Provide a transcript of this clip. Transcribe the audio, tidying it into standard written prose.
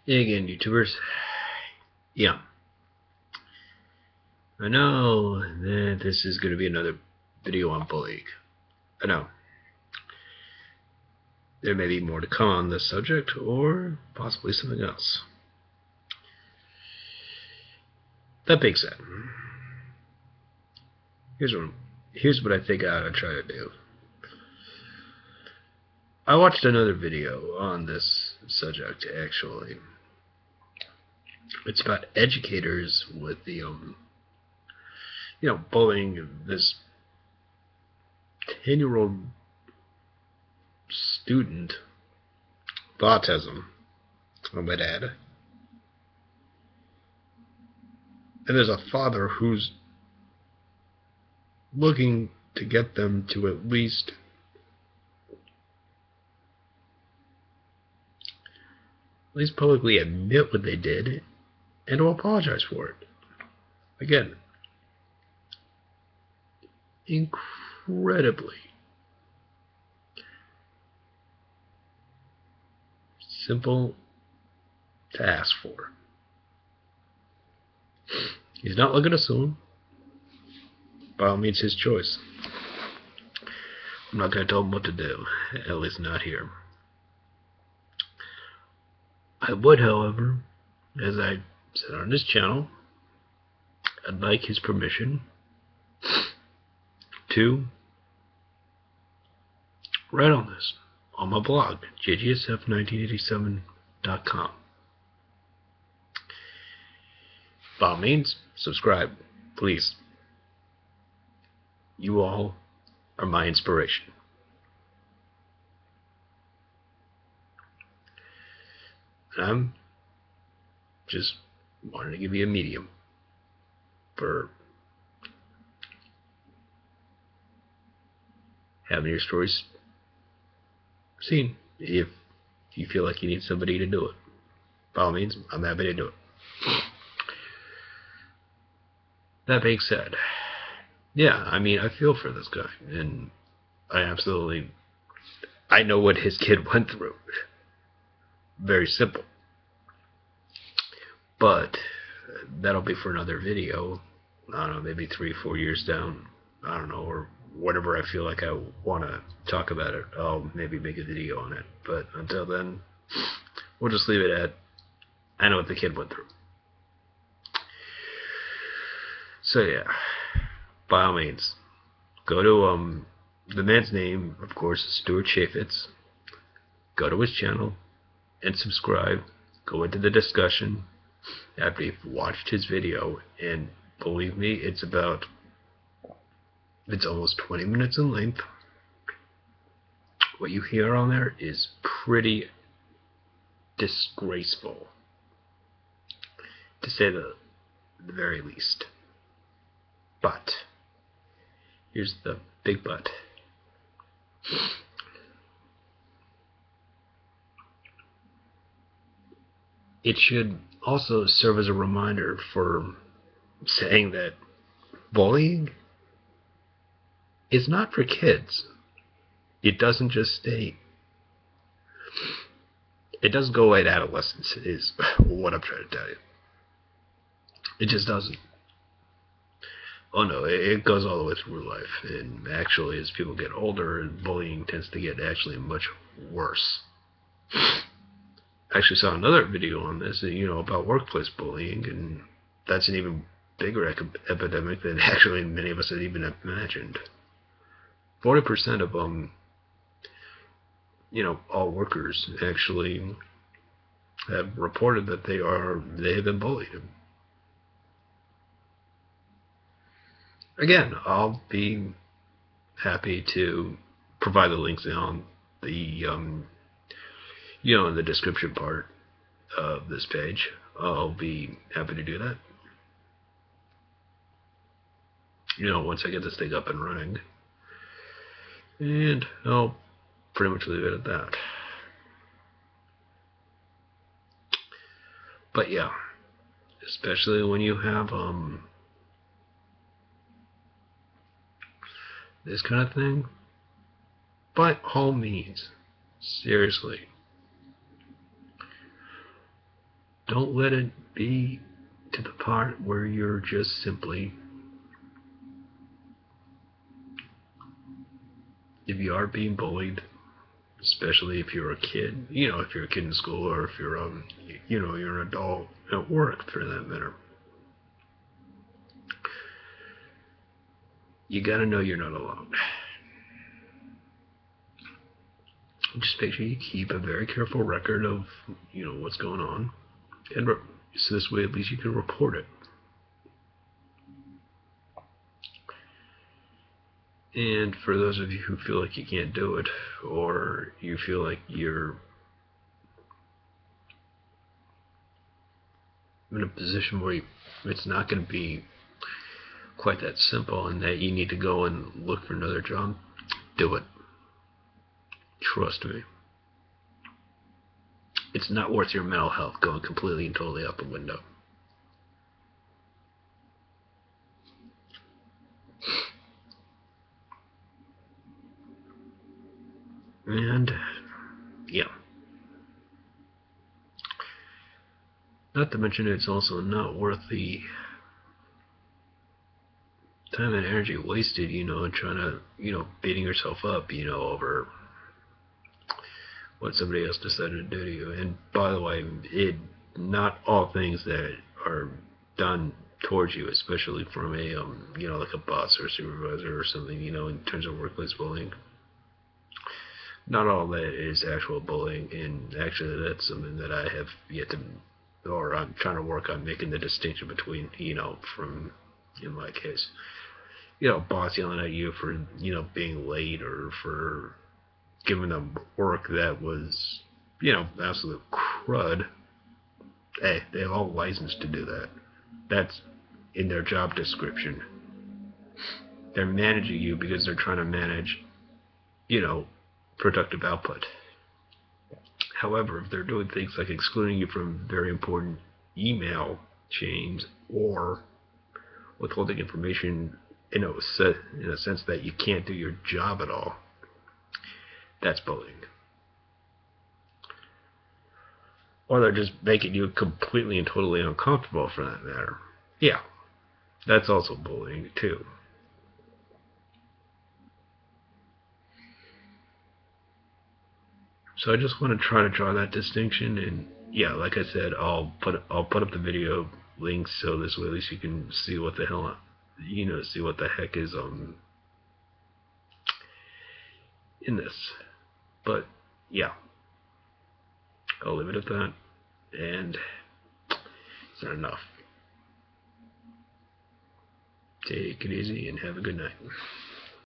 Hey again, YouTubers. Yeah, I know that this is going to be another video on bullying. I know. There may be more to come on this subject, or possibly something else. That being said, here's what I think I ought to try to do. I watched another video on this subject, actually. It's about educators with the, bullying this 10-year-old student with autism, I might add. And there's a father who's looking to get them to at least publicly admit what they did and to apologize for it. Again, incredibly simple to ask for. He's not looking to sue him. By all means, his choice. I'm not going to tell him what to do, at least not here. I would, however, as I said on this channel, I'd like his permission to write on this on my blog, jgsf1987.com. By all means, subscribe, please. You all are my inspiration. And I'm just wanting to give you a medium for having your stories seen. If you feel like you need somebody to do it, by all means, I'm happy to do it. That being said, yeah, I mean, I feel for this guy, and I know what his kid went through. Very simple. But that'll be for another video. I don't know, maybe 3-4 years down. I don't know, or whatever I feel like I want to talk about it. I'll maybe make a video on it. But until then, we'll just leave it at, I know what the kid went through. So yeah, by all means, go to, the man's name, of course, is Stuart Chaffetz. Go to his channel and subscribe. Go into the discussion after you've watched his video, and believe me, it's almost 20 minutes in length. What you hear on there is pretty disgraceful, to say the very least. But here's the big but. It should also serve as a reminder for saying that bullying is not for kids. It doesn't just stay. It doesn't go away at adolescence, is what I'm trying to tell you. It just doesn't. Oh no, it goes all the way through life. And actually, as people get older, bullying tends to get actually much worse. I actually saw another video on this, about workplace bullying, and that's an even bigger epidemic than actually many of us had even imagined. 40% of all workers actually have reported that they have been bullied. Again, I'll be happy to provide the links on the in the description part of this page. I'll be happy to do that. Once I get this thing up and running. And I'll pretty much leave it at that. But yeah, especially when you have this kind of thing, by all means, seriously, don't let it be to the part where you're just simply, if you are being bullied, especially if you're a kid, if you're a kid in school, or if you're you're an adult at work for that matter, you gotta know you're not alone. Just make sure you keep a very careful record of what's going on, and so this way at least you can report it. And for those of you who feel like you can't do it, or you feel like you're in a position where it's not going to be quite that simple and that you need to go and look for another job, do it. Trust me. It's not worth your mental health going completely and totally out the window. And, yeah. Not to mention it's also not worth the time and energy wasted, trying to, beating yourself up, over what somebody else decided to do to you. And by the way, not all things that are done towards you, especially from a, like a boss or a supervisor or something, in terms of workplace bullying. Not all that is actual bullying, and actually that's something that I have yet to, or I'm trying to work on making the distinction between, from, in my case, boss yelling at you for, being late, or for giving them work that was, absolute crud. Hey, they have all license to do that. That's in their job description. They're managing you because they're trying to manage, productive output. However, if they're doing things like excluding you from very important email chains, or withholding information in a sense that you can't do your job at all, that's bullying. Or they're just making you completely and totally uncomfortable, for that matter. Yeah, that's also bullying too. So I just want to try to draw that distinction, and yeah, like I said, I'll put up the video links, so this way at least you can see what the hell, see what the heck is in this. But yeah, I'll leave it at that, and is that enough? Take it easy and have a good night.